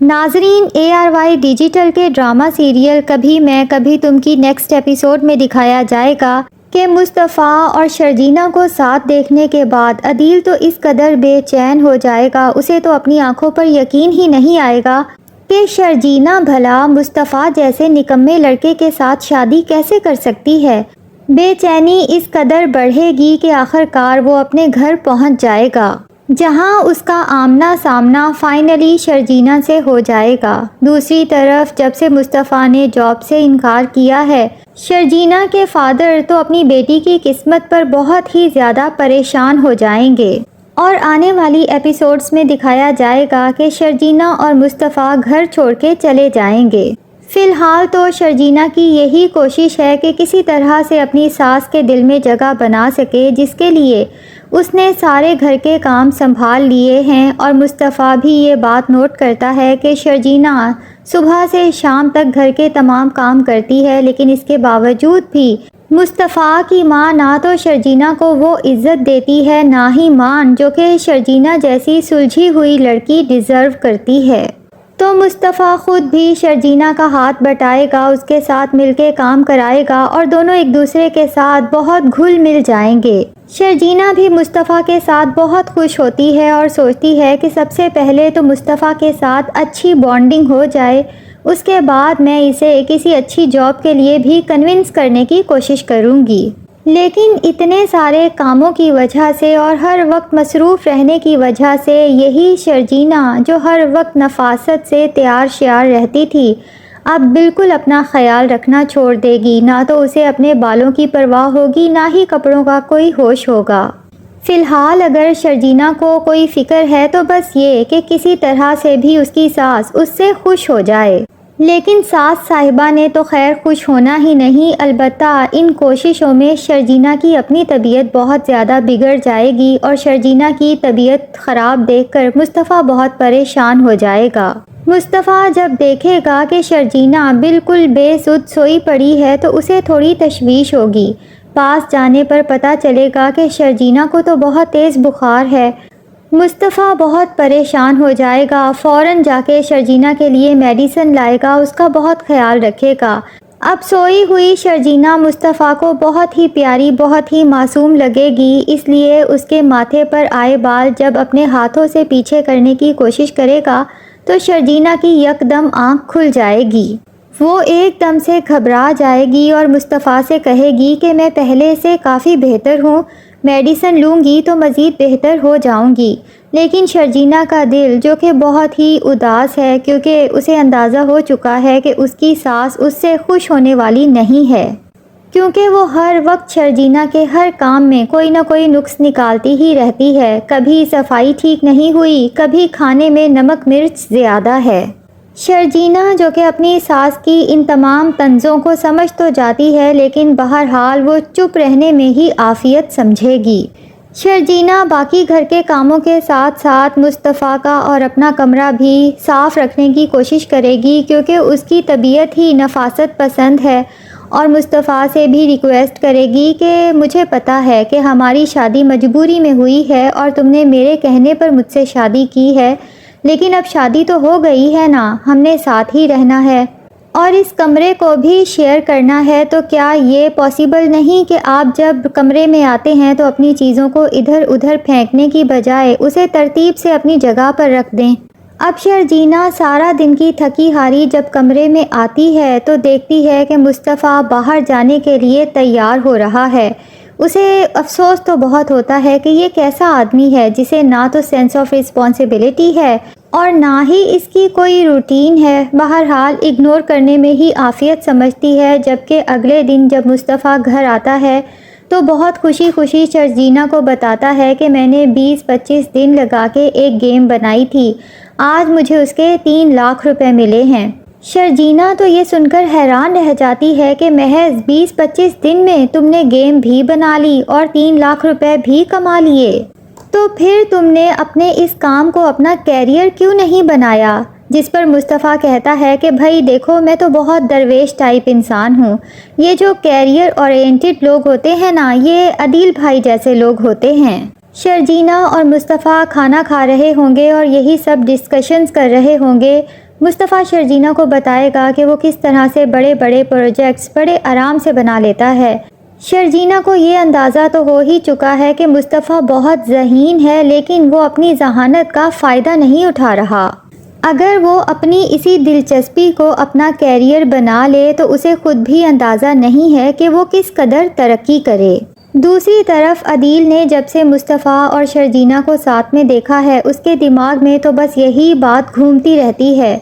ناظرین، ARY digital کے drama serial کبھی میں کبھی تم کی نیکسٹ ایپیسوڈ میں دکھایا جائے گا کہ مصطفیٰ اور شرجینہ کو ساتھ دیکھنے کے بعد عدیل تو اس قدر بے چین ہو جائے گا، اسے تو اپنی آنکھوں پر یقین ہی نہیں آئے گا کہ شرجینہ بھلا مصطفیٰ جیسے نکمے لڑکے کے ساتھ شادی کیسے کر سکتی ہے۔ بے چینی اس قدر بڑھے گی کہ آخر کار وہ اپنے گھر پہنچ جائے گا، جہاں اس کا آمنا سامنا فائنلی شرجینہ سے ہو جائے گا۔ دوسری طرف جب سے مصطفیٰ نے جاب سے انکار کیا ہے، شرجینہ کے فادر تو اپنی بیٹی کی قسمت پر بہت ہی زیادہ پریشان ہو جائیں گے، اور آنے والی ایپیسوڈز میں دکھایا جائے گا کہ شرجینہ اور مصطفیٰ گھر چھوڑ کے چلے جائیں گے۔ فی الحال تو شرجینہ کی یہی کوشش ہے کہ کسی طرح سے اپنی ساس کے دل میں جگہ بنا سکے، جس کے لیے اس نے سارے گھر کے کام سنبھال لیے ہیں، اور مصطفیٰ بھی یہ بات نوٹ کرتا ہے کہ شرجینہ صبح سے شام تک گھر کے تمام کام کرتی ہے، لیکن اس کے باوجود بھی مصطفیٰ کی ماں نہ تو شرجینہ کو وہ عزت دیتی ہے، نہ ہی مان جو کہ شرجینہ جیسی سلجھی ہوئی لڑکی ڈیزرو کرتی ہے۔ تو مصطفیٰ خود بھی شرجینہ کا ہاتھ بٹائے گا، اس کے ساتھ مل کے کام کرائے گا، اور دونوں ایک دوسرے کے ساتھ بہت گھل مل جائیں گے۔ شرجینہ بھی مصطفیٰ کے ساتھ بہت خوش ہوتی ہے اور سوچتی ہے کہ سب سے پہلے تو مصطفیٰ کے ساتھ اچھی بانڈنگ ہو جائے، اس کے بعد میں اسے کسی اچھی جاب کے لیے بھی کنونس کرنے کی کوشش کروں گی۔ لیکن اتنے سارے کاموں کی وجہ سے اور ہر وقت مصروف رہنے کی وجہ سے یہی شرجینہ جو ہر وقت نفاست سے تیار شیار رہتی تھی، اب بالکل اپنا خیال رکھنا چھوڑ دے گی۔ نہ تو اسے اپنے بالوں کی پرواہ ہوگی، نہ ہی کپڑوں کا کوئی ہوش ہوگا۔ فی الحال اگر شرجینہ کو کوئی فکر ہے تو بس یہ کہ کسی طرح سے بھی اس کی ساس اس سے خوش ہو جائے۔ لیکن ساس صاحبہ نے تو خیر خوش ہونا ہی نہیں، البتہ ان کوششوں میں شرجینہ کی اپنی طبیعت بہت زیادہ بگڑ جائے گی، اور شرجینہ کی طبیعت خراب دیکھ کر مصطفیٰ بہت پریشان ہو جائے گا۔ مصطفیٰ جب دیکھے گا کہ شرجینہ بالکل بے سدھ سوئی پڑی ہے تو اسے تھوڑی تشویش ہوگی۔ پاس جانے پر پتہ چلے گا کہ شرجینہ کو تو بہت تیز بخار ہے۔ مصطفیٰ بہت پریشان ہو جائے گا، فوراً جا کے شرجینہ کے لیے میڈیسن لائے گا، اس کا بہت خیال رکھے گا۔ اب سوئی ہوئی شرجینہ مصطفیٰ کو بہت ہی پیاری، بہت ہی معصوم لگے گی، اس لیے اس کے ماتھے پر آئے بال جب اپنے ہاتھوں سے پیچھے کرنے کی کوشش کرے گا تو شرجینہ کی یکدم آنکھ کھل جائے گی۔ وہ ایک دم سے گھبرا جائے گی اور مصطفیٰ سے کہے گی کہ میں پہلے سے کافی بہتر ہوں، میڈیسن لوں گی تو مزید بہتر ہو جاؤں گی۔ لیکن شرجینہ کا دل جو کہ بہت ہی اداس ہے، کیونکہ اسے اندازہ ہو چکا ہے کہ اس کی ساس اس سے خوش ہونے والی نہیں ہے، کیونکہ وہ ہر وقت شرجینہ کے ہر کام میں کوئی نہ کوئی نقص نکالتی ہی رہتی ہے۔ کبھی صفائی ٹھیک نہیں ہوئی، کبھی کھانے میں نمک مرچ زیادہ ہے۔ شرجینہ جو کہ اپنی ساس کی ان تمام طنزوں کو سمجھ تو جاتی ہے، لیکن بہرحال وہ چپ رہنے میں ہی عافیت سمجھے گی۔ شرجینہ باقی گھر کے کاموں کے ساتھ ساتھ مصطفیٰ کا اور اپنا کمرہ بھی صاف رکھنے کی کوشش کرے گی، کیونکہ اس کی طبیعت ہی نفاست پسند ہے، اور مصطفیٰ سے بھی ریکویسٹ کرے گی کہ مجھے پتہ ہے کہ ہماری شادی مجبوری میں ہوئی ہے اور تم نے میرے کہنے پر مجھ سے شادی کی ہے، لیکن اب شادی تو ہو گئی ہے نا، ہم نے ساتھ ہی رہنا ہے اور اس کمرے کو بھی شیئر کرنا ہے، تو کیا یہ پاسبل نہیں کہ آپ جب کمرے میں آتے ہیں تو اپنی چیزوں کو ادھر ادھر پھینکنے کی بجائے اسے ترتیب سے اپنی جگہ پر رکھ دیں۔ اب شرجینہ سارا دن کی تھکی ہاری جب کمرے میں آتی ہے تو دیکھتی ہے کہ مصطفیٰ باہر جانے کے لیے تیار ہو رہا ہے۔ اسے افسوس تو بہت ہوتا ہے کہ یہ کیسا آدمی ہے جسے نہ تو سینس آف رسپانسبلٹی ہے اور نہ ہی اس کی کوئی روٹین ہے۔ بہرحال اگنور کرنے میں ہی عافیت سمجھتی ہے، جبکہ اگلے دن جب مصطفیٰ گھر آتا ہے تو بہت خوشی خوشی شرجینہ کو بتاتا ہے کہ میں نے 20-25 دن لگا کے ایک گیم بنائی تھی، آج مجھے اس کے 3 لاکھ روپے ملے ہیں۔ شرجینہ تو یہ سن کر حیران رہ جاتی ہے کہ محض 20-25 دن میں تم نے گیم بھی بنا لی اور 3 لاکھ روپے بھی کما لیے، تو پھر تم نے اپنے اس کام کو اپنا کیریئر کیوں نہیں بنایا؟ جس پر مصطفیٰ کہتا ہے کہ بھائی دیکھو، میں تو بہت درویش ٹائپ انسان ہوں، یہ جو کیریئر اورینٹڈ لوگ ہوتے ہیں نا، یہ عدیل بھائی جیسے لوگ ہوتے ہیں۔ شرجینہ اور مصطفیٰ کھانا کھا رہے ہوں گے اور یہی سب ڈسکشنز کر رہے ہوں گے۔ مصطفیٰ شرجینہ کو بتائے گا کہ وہ کس طرح سے بڑے بڑے پروجیکٹس بڑے آرام سے بنا لیتا ہے۔ شرجینہ کو یہ اندازہ تو ہو ہی چکا ہے کہ مصطفیٰ بہت ذہین ہے، لیکن وہ اپنی ذہانت کا فائدہ نہیں اٹھا رہا۔ اگر وہ اپنی اسی دلچسپی کو اپنا کیریئر بنا لے تو اسے خود بھی اندازہ نہیں ہے کہ وہ کس قدر ترقی کرے۔ دوسری طرف عدیل نے جب سے مصطفیٰ اور شرجینہ کو ساتھ میں دیکھا ہے، اس کے دماغ میں تو بس یہی بات گھومتی رہتی ہے۔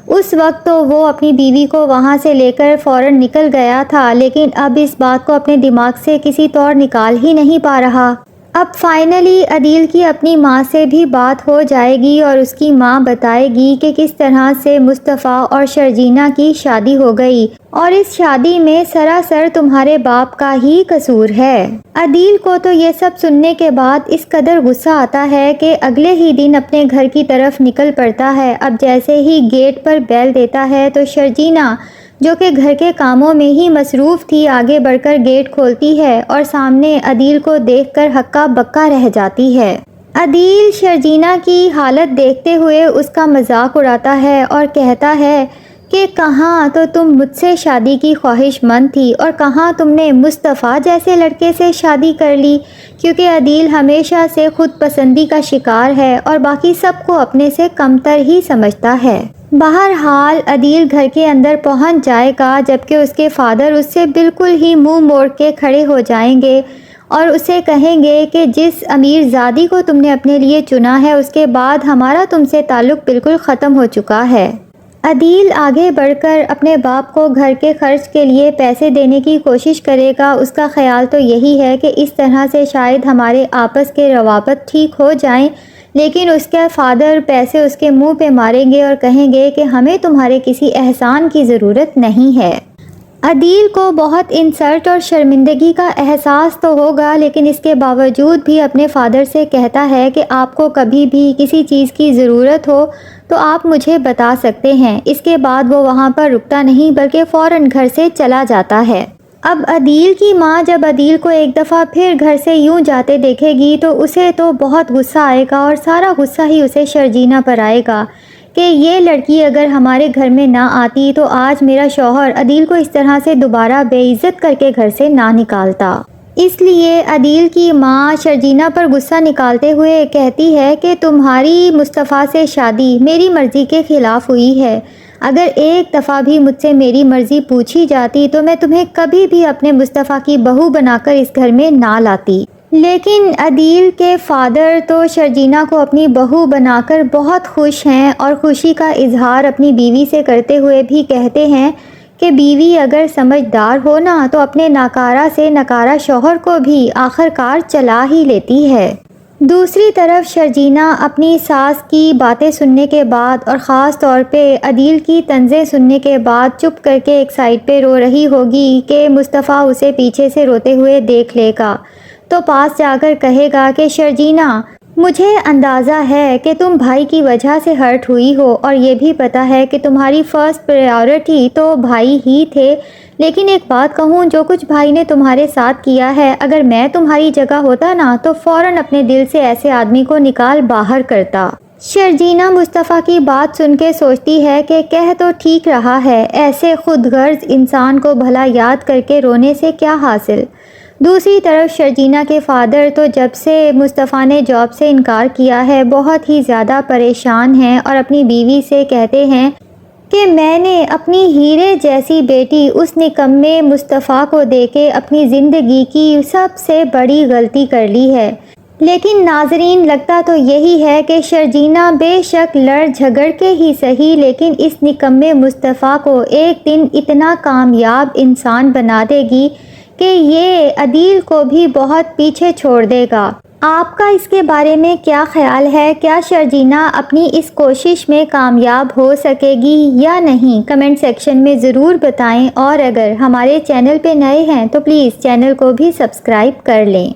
اس وقت تو وہ اپنی بیوی کو وہاں سے لے کر فوراً نکل گیا تھا، لیکن اب اس بات کو اپنے دماغ سے کسی طور نکال ہی نہیں پا رہا۔ اب فائنلی عدیل کی اپنی ماں سے بھی بات ہو جائے گی اور اس کی ماں بتائے گی کہ کس طرح سے مصطفیٰ اور شرجینہ کی شادی ہو گئی اور اس شادی میں سراسر تمہارے باپ کا ہی قصور ہے۔ عدیل کو تو یہ سب سننے کے بعد اس قدر غصہ آتا ہے کہ اگلے ہی دن اپنے گھر کی طرف نکل پڑتا ہے۔ اب جیسے ہی گیٹ پر بیل دیتا ہے تو شرجینہ، جو کہ گھر کے کاموں میں ہی مصروف تھی، آگے بڑھ کر گیٹ کھولتی ہے اور سامنے عدیل کو دیکھ کر ہکا بکا رہ جاتی ہے۔ عدیل شرجینہ کی حالت دیکھتے ہوئے اس کا مذاق اڑاتا ہے اور کہتا ہے کہ کہاں تو تم مجھ سے شادی کی خواہش مند تھی اور کہاں تم نے مصطفیٰ جیسے لڑکے سے شادی کر لی، کیونکہ عدیل ہمیشہ سے خود پسندی کا شکار ہے اور باقی سب کو اپنے سے کمتر ہی سمجھتا ہے۔ بہرحال عدیل گھر کے اندر پہنچ جائے گا، جبکہ اس کے فادر اس سے بالکل ہی منہ موڑ کے کھڑے ہو جائیں گے اور اسے کہیں گے کہ جس امیر زادی کو تم نے اپنے لیے چنا ہے، اس کے بعد ہمارا تم سے تعلق بالکل ختم ہو چکا ہے۔ عدیل آگے بڑھ کر اپنے باپ کو گھر کے خرچ کے لیے پیسے دینے کی کوشش کرے گا۔ اس کا خیال تو یہی ہے کہ اس طرح سے شاید ہمارے آپس کے روابط ٹھیک ہو جائیں، لیکن اس کے فادر پیسے اس کے منہ پہ ماریں گے اور کہیں گے کہ ہمیں تمہارے کسی احسان کی ضرورت نہیں ہے۔ عدیل کو بہت انسلٹ اور شرمندگی کا احساس تو ہوگا، لیکن اس کے باوجود بھی اپنے فادر سے کہتا ہے کہ آپ کو کبھی بھی کسی چیز کی ضرورت ہو تو آپ مجھے بتا سکتے ہیں۔ اس کے بعد وہ وہاں پر رکتا نہیں بلکہ فوراً گھر سے چلا جاتا ہے۔ اب عدیل کی ماں جب عدیل کو ایک دفعہ پھر گھر سے یوں جاتے دیکھے گی تو اسے تو بہت غصہ آئے گا اور سارا غصہ ہی اسے شرجینہ پر آئے گا کہ یہ لڑکی اگر ہمارے گھر میں نہ آتی تو آج میرا شوہر عدیل کو اس طرح سے دوبارہ بے عزت کر کے گھر سے نہ نکالتا۔ اس لیے عدیل کی ماں شرجینہ پر غصہ نکالتے ہوئے کہتی ہے کہ تمہاری مصطفیٰ سے شادی میری مرضی کے خلاف ہوئی ہے۔ اگر ایک دفعہ بھی مجھ سے میری مرضی پوچھی جاتی تو میں تمہیں کبھی بھی اپنے مصطفیٰ کی بہو بنا کر اس گھر میں نہ لاتی۔ لیکن عدیل کے فادر تو شرجینہ کو اپنی بہو بنا کر بہت خوش ہیں اور خوشی کا اظہار اپنی بیوی سے کرتے ہوئے بھی کہتے ہیں کہ بیوی اگر سمجھدار ہو نا تو اپنے ناکارہ سے نکارہ شوہر کو بھی آخر کار چلا ہی لیتی ہے۔ دوسری طرف شرجینہ اپنی ساس کی باتیں سننے کے بعد اور خاص طور پہ عدیل کی طنزیں سننے کے بعد چپ کر کے ایک سائڈ پہ رو رہی ہوگی کہ مصطفیٰ اسے پیچھے سے روتے ہوئے دیکھ لے گا تو پاس جا کر کہے گا کہ شرجینہ، مجھے اندازہ ہے کہ تم بھائی کی وجہ سے ہرٹ ہوئی ہو اور یہ بھی پتہ ہے کہ تمہاری فرسٹ پریورٹی تو بھائی ہی تھے، لیکن ایک بات کہوں، جو کچھ بھائی نے تمہارے ساتھ کیا ہے، اگر میں تمہاری جگہ ہوتا نا تو فوراً اپنے دل سے ایسے آدمی کو نکال باہر کرتا۔ شرجینہ مصطفیٰ کی بات سن کے سوچتی ہے کہ کہہ تو ٹھیک رہا ہے، ایسے خود غرض انسان کو بھلا یاد کر کے رونے سے کیا حاصل۔ دوسری طرف شرجینہ کے فادر تو جب سے مصطفیٰ نے جاب سے انکار کیا ہے بہت ہی زیادہ پریشان ہیں اور اپنی بیوی سے کہتے ہیں کہ میں نے اپنی ہیرے جیسی بیٹی اس نکمے مصطفیٰ کو دے کے اپنی زندگی کی سب سے بڑی غلطی کر لی ہے۔ لیکن ناظرین، لگتا تو یہی ہے کہ شرجینہ بے شک لڑ جھگڑ کے ہی صحیح، لیکن اس نکمے مصطفیٰ کو ایک دن اتنا کامیاب انسان بنا دے گی کہ یہ عدیل کو بھی بہت پیچھے چھوڑ دے گا۔ آپ کا اس کے بارے میں کیا خیال ہے؟ کیا شرجینہ اپنی اس کوشش میں کامیاب ہو سکے گی یا نہیں؟ کمنٹ سیکشن میں ضرور بتائیں، اور اگر ہمارے چینل پہ نئے ہیں تو پلیز چینل کو بھی سبسکرائب کر لیں۔